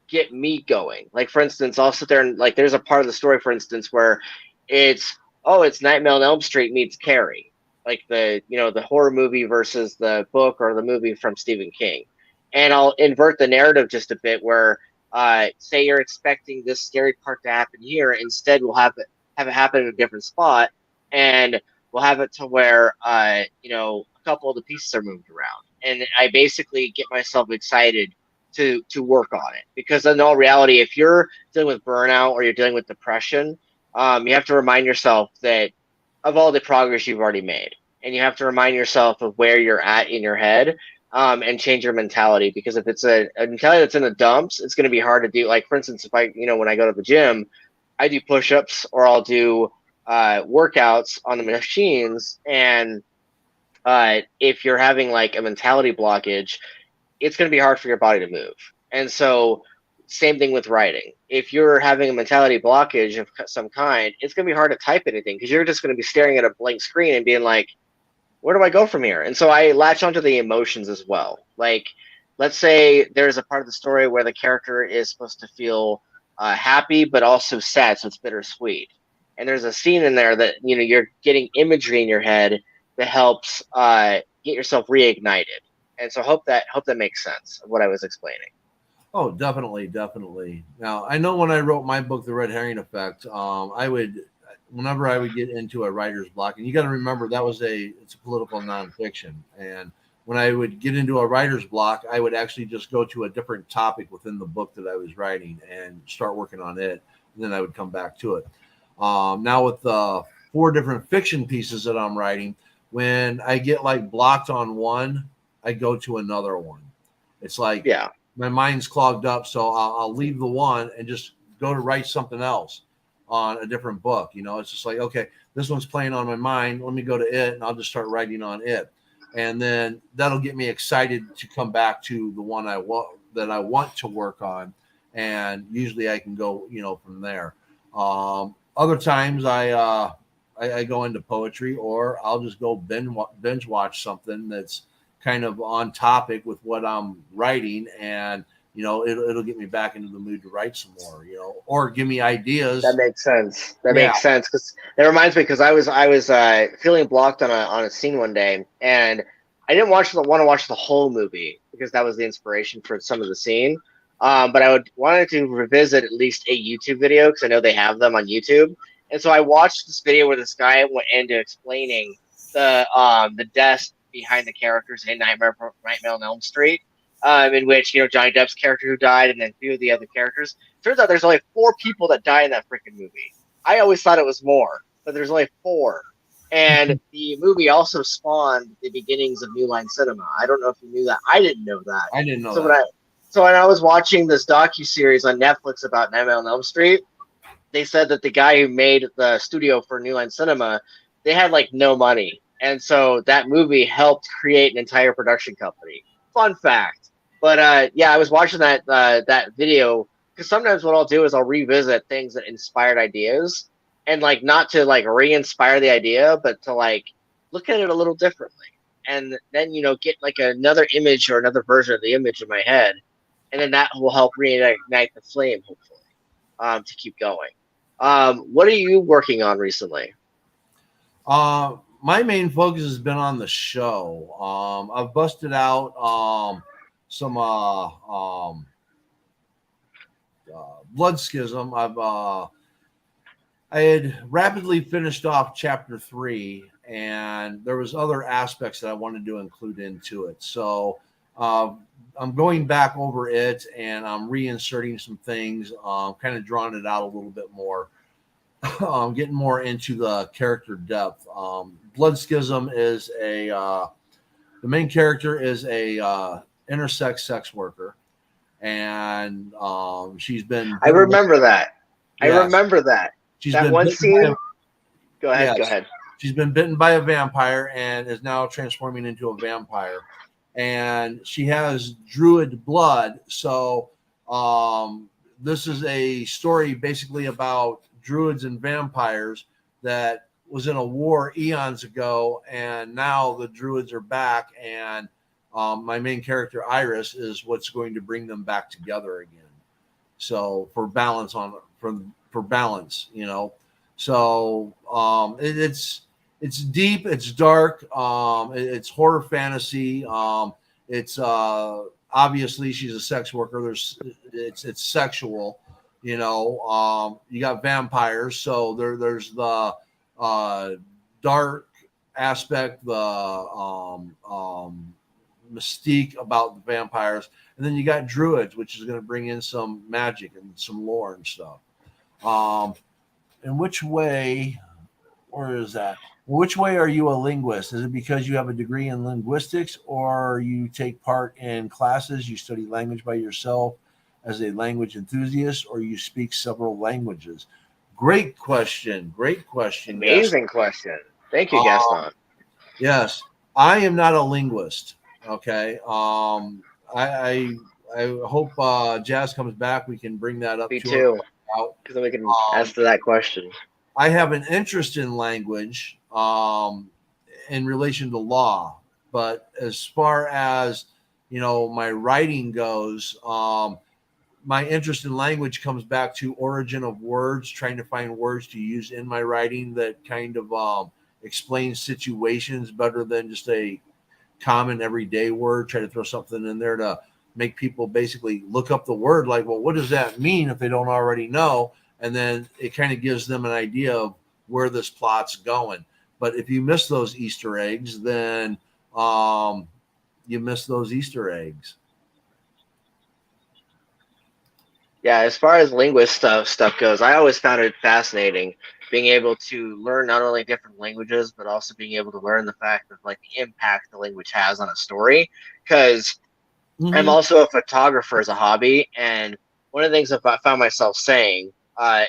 get me going. Like for instance, I'll sit there and like there's a part of the story, for instance, where it's Nightmare on Elm Street meets Carrie, like the horror movie versus the book or the movie from Stephen King, and I'll invert the narrative just a bit where say you're expecting this scary part to happen here, instead we'll have it happen in a different spot, and we'll have it to where a couple of the pieces are moved around, and I basically get myself excited to work on it because in all reality, if you're dealing with burnout or you're dealing with depression, you have to remind yourself that of all the progress you've already made, and you have to remind yourself of where you're at in your head, and change your mentality, because if it's a mentality that's in the dumps, it's going to be hard to do. Like for instance, if I when I go to the gym, I do push-ups or I'll do workouts on the machines, and if you're having like a mentality blockage, it's going to be hard for your body to move. And so, same thing with writing. If you're having a mentality blockage of some kind, it's going to be hard to type anything because you're just going to be staring at a blank screen and being like, where do I go from here? And so I latch onto the emotions as well. Like, let's say there's a part of the story where the character is supposed to feel happy, but also sad, so it's bittersweet. And there's a scene in there that you're getting imagery in your head that helps get yourself reignited. And so hope that makes sense of what I was explaining. Oh, definitely, definitely. Now, I know when I wrote my book, The Red Herring Effect, whenever I would get into a writer's block, and you got to remember it's a political nonfiction, and when I would get into a writer's block, I would actually just go to a different topic within the book that I was writing and start working on it, and then I would come back to it. Now with the 4 different fiction pieces that I'm writing, when I get like blocked on one, I go to another one. It's like my mind's clogged up, so I'll leave the one and just go to write something else on a different book. It's just like, okay, this one's playing on my mind. Let me go to it, and I'll just start writing on it, and then that'll get me excited to come back to the one I want to work on, and usually I can go, from there. Other times I go into poetry, or I'll just go binge watch something that's kind of on topic with what I'm writing, and it'll get me back into the mood to write some more, or give me ideas. That makes sense. Makes sense, because that reminds me, because I was feeling blocked on a scene one day, and I didn't want to watch the whole movie because that was the inspiration for some of the scene. But I wanted to revisit at least a YouTube video because I know they have them on YouTube. And so I watched this video where this guy went into explaining the desk behind the characters in Nightmare on Elm Street, in which Johnny Depp's character who died, and then a few of the other characters. Turns out there's only 4 people that die in that freaking movie. I always thought it was more, but there's only 4. And the movie also spawned the beginnings of New Line Cinema. I don't know if you knew that. I didn't know that. I didn't know So that. when I was watching this docuseries on Netflix about Nightmare on Elm Street, they said that the guy who made the studio for New Line Cinema, they had like no money. And so that movie helped create an entire production company. Fun fact. But yeah, I was watching that video because sometimes what I'll do is I'll revisit things that inspired ideas, and like not to like re-inspire the idea, but to like look at it a little differently. And then get like another image or another version of the image in my head, and then that will help reignite the flame, hopefully, to keep going. What are you working on recently? My main focus has been on the show. I've busted out some blood schism. I had rapidly finished off chapter 3, and there was other aspects that I wanted to include into it. So I'm going back over it, and I'm reinserting some things, kind of drawing it out a little bit more, getting more into the character depth. Blood Schism is the main character is a intersex sex worker, and she's been. I remember that. Yes. I remember that. She's that been one scene. Go ahead. Yes. Go ahead. She's been bitten by a vampire and is now transforming into a vampire. And she has druid blood. So this is a story basically about druids and vampires that was in a war eons ago. And now the druids are back. And my main character, Iris, is what's going to bring them back together again. So for balance for balance, So it's deep, it's dark, it's horror fantasy. It's obviously she's a sex worker. It's sexual, you got vampires, so there's the dark aspect, the mystique about the vampires, and then you got druids, which is going to bring in some magic and some lore and stuff. In which way, where is that? Which way are you a linguist? Is it because you have a degree in linguistics, or you take part in classes, you study language by yourself as a language enthusiast, or you speak several languages? Great question. Amazing question. Thank you, Gaston. Yes, I am not a linguist. Okay. I hope Jazz comes back. We can bring that up. Me too. Because then we can answer that question. I have an interest in language in relation to law, but as far as my writing goes, my interest in language comes back to origin of words, trying to find words to use in my writing that kind of explain situations better than just a common everyday word. Try to throw something in there to make people basically look up the word, like, well, what does that mean if they don't already know? And then it kind of gives them an idea of where this plot's going. But if you miss those Easter eggs, then you miss those Easter eggs. Yeah, as far as linguist stuff goes, I always found it fascinating being able to learn not only different languages, but also being able to learn the fact of like the impact the language has on a story. Because I'm also a photographer as a hobby, and one of the things I found myself saying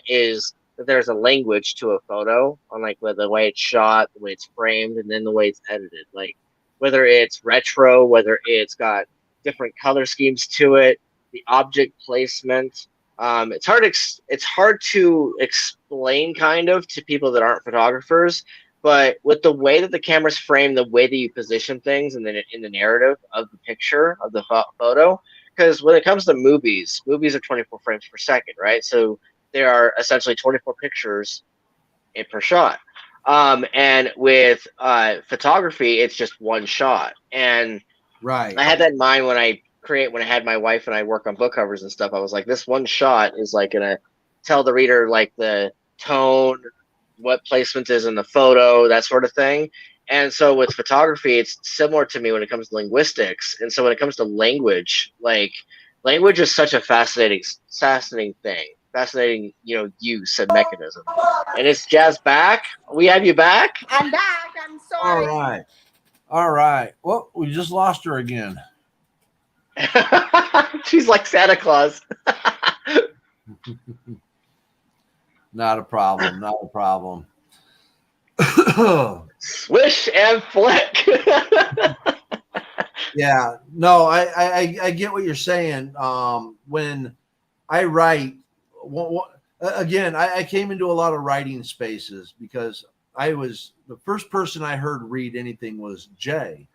is that there's a language to a photo, on like the way it's shot, the way it's framed, and then the way it's edited. Like whether it's retro, whether it's got different color schemes to it, the object placement. It's hard to explain kind of to people that aren't photographers, but with the way that the camera's framed, the way that you position things, and then in the narrative of the picture of the photo, because when it comes to movies are 24 frames per second, right? So there are essentially 24 pictures per shot. And with photography, it's just one shot. And right, I had that in mind when I had my wife and I work on book covers and stuff. I was like, this one shot is like gonna tell the reader like the tone, what placement is in the photo, that sort of thing. And so with photography, it's similar to me when it comes to linguistics. And so when it comes to language, like language is such a fascinating thing, fascinating, use and mechanism. And it's Jazz back. We have you back. I'm back. I'm All sorry. right. All right. Well, we just lost her again. She's like Santa Claus. Not a problem. Not a problem. Swish and flick. Yeah. No, I get what you're saying. When I write, again, I came into a lot of writing spaces because I was the first person I heard read anything was Jay,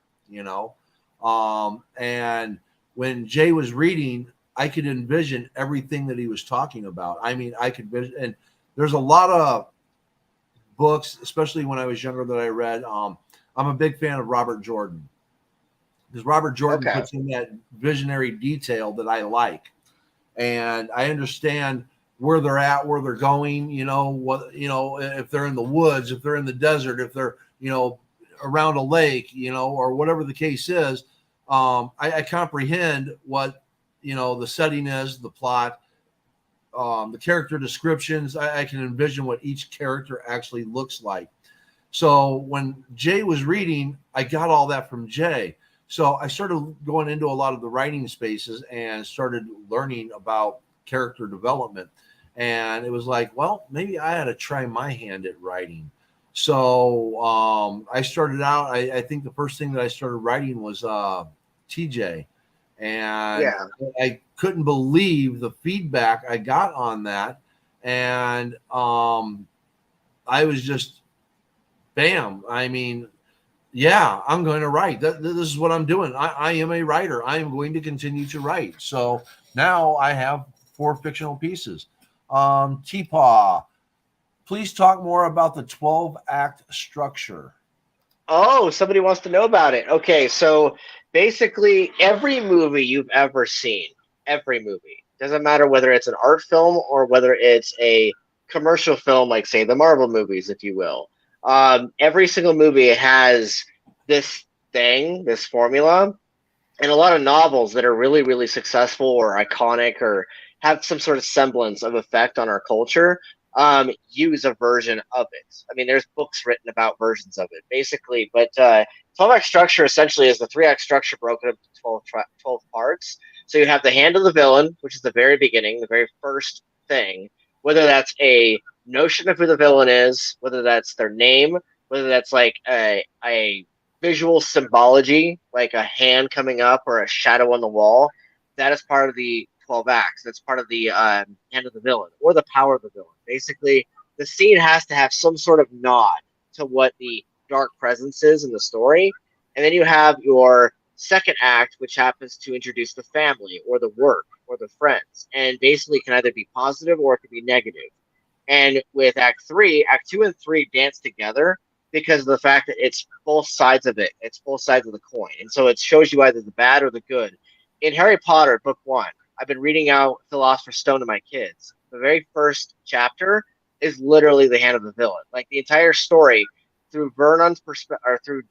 and when Jay was reading, I could envision everything that he was talking about. I mean, I could vision, and there's a lot of books, especially when I was younger, that I read. I'm a big fan of Robert Jordan because Robert Jordan puts in that visionary detail that I like, and I understand where they're at, where they're going. If they're in the woods, if they're in the desert, if they're around a lake, or whatever the case is. I comprehend what the setting is, the plot, the character descriptions. I can envision what each character actually looks like. So when Jay was reading, I got all that from Jay. So I started going into a lot of the writing spaces and started learning about character development. And it was like, well, maybe I had to try my hand at writing. So I started out, I think the first thing that I started writing was TJ. And I couldn't believe the feedback I got on that. And I was just, bam. I mean, yeah, I'm going to write. This is what I'm doing. I am a writer. I am going to continue to write. So now I have 4 fictional pieces. TPA, please talk more about the 12-act structure. Oh, somebody wants to know about it. Okay, so basically every movie you've ever seen, every movie, doesn't matter whether it's an art film or whether it's a commercial film, like say the Marvel movies, if you will. Every single movie has this thing, this formula, and a lot of novels that are really, really successful or iconic or have some sort of semblance of effect on our culture use a version of it. I mean, there's books written about versions of it, basically. But 12-act structure essentially is the 3-act structure broken up into 12 parts. So you have the hand of the villain, which is the very beginning, the very first thing, whether that's a notion of who the villain is, whether that's their name, whether that's like a visual symbology, like a hand coming up or a shadow on the wall. That is part of the 12 acts. That's part of the hand of the villain or the power of the villain. Basically, the scene has to have some sort of nod to what the dark presence is in the story. And then you have your second act, which happens to introduce the family or the work or the friends. And basically can either be positive or it can be negative. And with Act 3, Act 2 and 3 dance together because of the fact that it's both sides of it. It's both sides of the coin. And so it shows you either the bad or the good. In Harry Potter, book 1, I've been reading out Philosopher's Stone to my kids. The very first chapter is literally the hand of the villain. Like the entire story through Vernon's perspective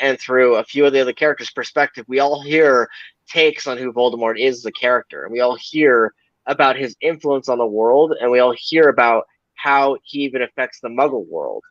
and through a few of the other characters' perspective, we all hear takes on who Voldemort is as a character. And we all hear about his influence on the world, and we all hear about how he even affects the Muggle world.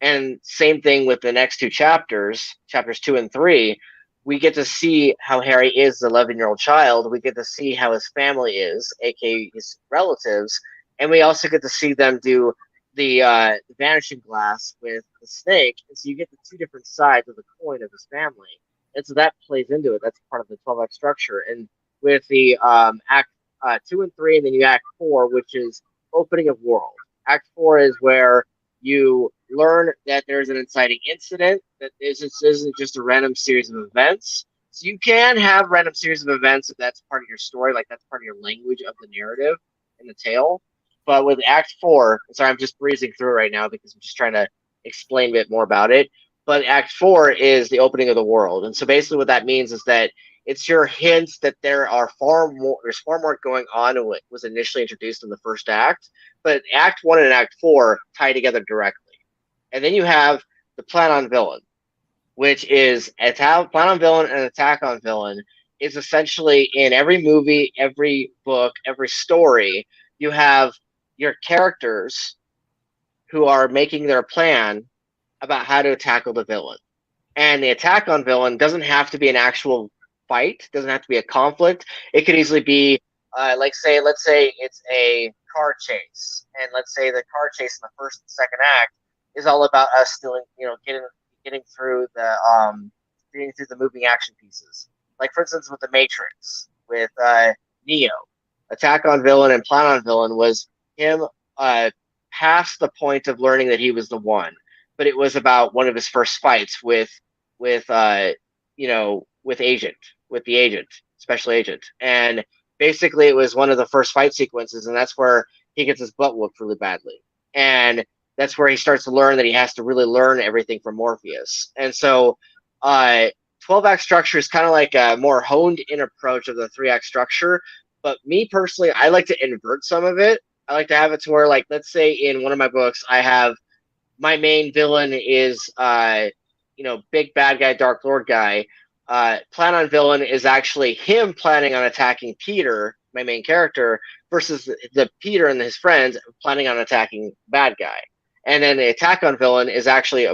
And same thing with the next 2 chapters, chapters 2 and 3. We get to see how Harry is an 11-year-old child. We get to see how his family is, aka his relatives, and we also get to see them do the vanishing glass with the snake. And so you get the 2 different sides of the coin of his family, and so that plays into it. That's part of the 12-act structure. And with the Act 2 and 3, and then you Act 4, which is opening of world. Act 4 is where you learn that there's an inciting incident, that this isn't just a random series of events. So you can have random series of events if that's part of your story, like that's part of your language of the narrative and the tale. But with Act 4, sorry, I'm just breezing through right now because I'm just trying to explain a bit more about it. But Act 4 is the opening of the world. And so basically what that means is that it's your hints that there's far more going on than what was initially introduced in the first act. But Act 1 and Act 4 tie together directly. And then you have the plan on villain, which is plan on villain and attack on villain is essentially in every movie, every book, every story, you have your characters who are making their plan about how to tackle the villain. And the attack on villain doesn't have to be an actual fight, doesn't have to be a conflict. It could easily be let's say it's a car chase, and let's say the car chase in the first and second act is all about us stealing, getting through the moving action pieces. Like for instance, with the Matrix, with Neo, attack on villain and plan on villain was him past the point of learning that he was the one, but it was about one of his first fights with the agent, special agent, and basically it was one of the first fight sequences, and that's where he gets his butt whooped really badly, and that's where he starts to learn that he has to really learn everything from Morpheus. And so 12-act structure is kind of like a more honed in approach of the 3-act structure, but me personally, I like to invert some of it. I like to have it to where, like, let's say in one of my books I have my main villain is big bad guy, Dark Lord guy. Plan on villain is actually him planning on attacking Peter, my main character, versus the Peter and his friends planning on attacking bad guy. And then the attack on villain is actually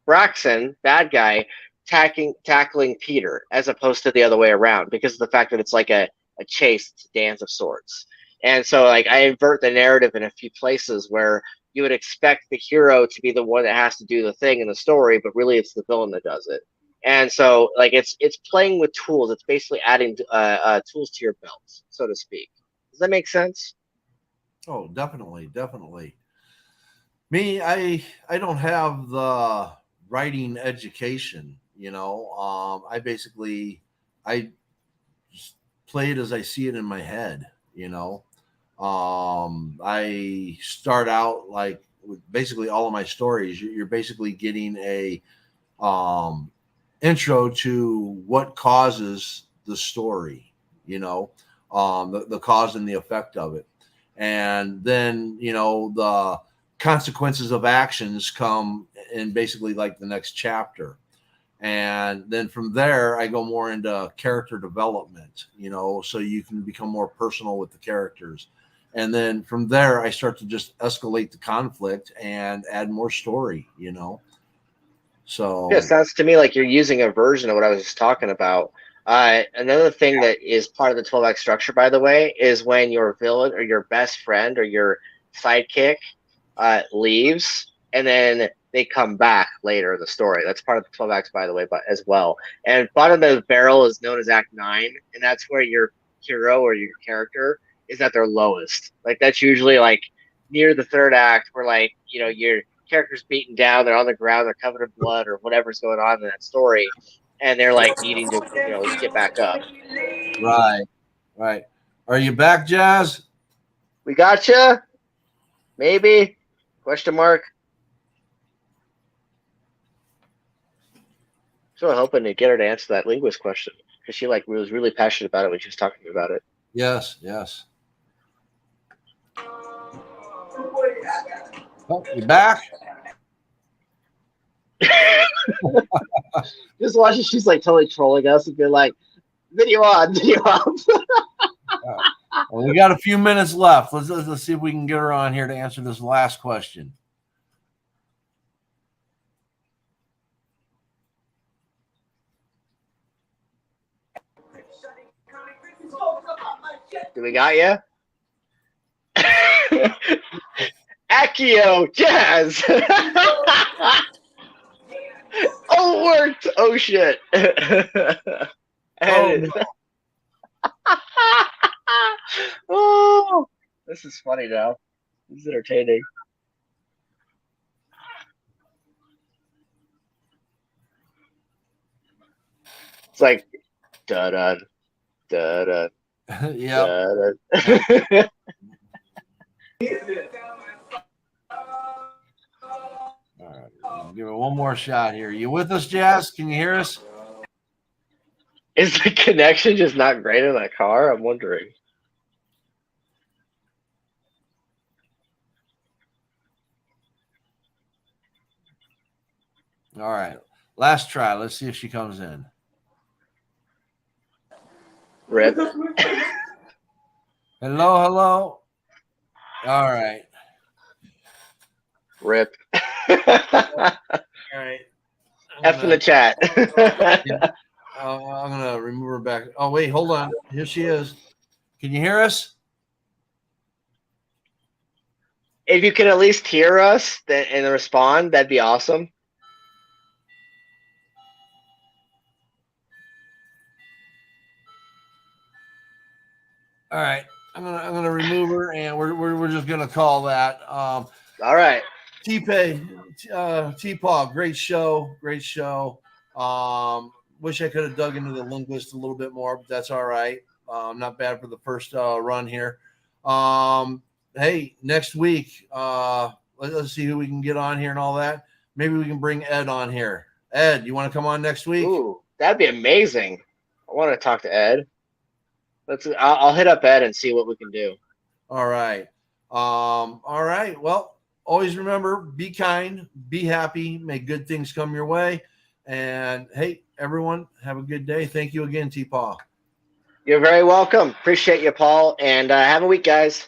Braxton, bad guy, tackling Peter, as opposed to the other way around, because of the fact that it's like a chase, it's a dance of sorts. And so like I invert the narrative in a few places where you would expect the hero to be the one that has to do the thing in the story, but really it's the villain that does it. And so like it's playing with tools. It's basically adding tools to your belt, so to speak. Does that make sense? Oh, definitely, definitely. Me, I don't have the writing education, I basically I just play it as I see it in my head. I start out like with basically all of my stories. You're basically getting a intro to what causes the story, the cause and the effect of it. And then, the consequences of actions come in basically like the next chapter. And then from there, I go more into character development, so you can become more personal with the characters. And then from there, I start to just escalate the conflict and add more story, So Yeah, it sounds to me like you're using a version of what I was just talking about. Another thing that is part of the 12-act structure, by the way, is when your villain or your best friend or your sidekick leaves, and then they come back later in the story. That's part of the 12 acts, by the way, but as well. And bottom of the barrel is known as Act 9, and that's where your hero or your character is at their lowest. Like that's usually like near the third act, where like your character's beaten down, they're on the ground, they're covered in blood or whatever's going on in that story, and they're like needing to get back up. Right. Are you back, Jazz? We gotcha. Maybe? Question mark. So I'm hoping to get her to answer that linguist question, because she was really passionate about it when she was talking about it. Yes. Oh, you back? Just watching, she's like totally trolling us and be like, video on, video off. Well, we got a few minutes left. Let's see if we can get her on here to answer this last question. Do we got you? Accio Jazz. Oh, it worked. Oh shit. Oh, this is funny now. This is entertaining. It's like da da da da. Yeah. All right, give it one more shot here. You with us, Jazz? Can you hear us? Is the connection just not great in that car? I'm wondering. All right. Last try. Let's see if she comes in. Rip. Hello, hello. All right. Rip. All right. F in the chat. I'm gonna remove her back. Oh wait, hold on. Here she is. Can you hear us? If you can at least hear us and respond, that'd be awesome. All right. I'm gonna remove her, and we're just gonna call that. All right. T-Paw, great show, great show. Wish I could have dug into the linguist a little bit more, but that's all right. Not bad for the first run here. Hey, next week, let's see who we can get on here and all that. Maybe we can bring Ed on here. Ed, you want to come on next week? Ooh, that'd be amazing. I want to talk to Ed. I'll hit up Ed and see what we can do. All right. All right. Well, always remember, be kind, be happy, may good things come your way. And hey, everyone, have a good day. Thank you again, T-Paw. You're very welcome. Appreciate you, Paul. And have a week, guys.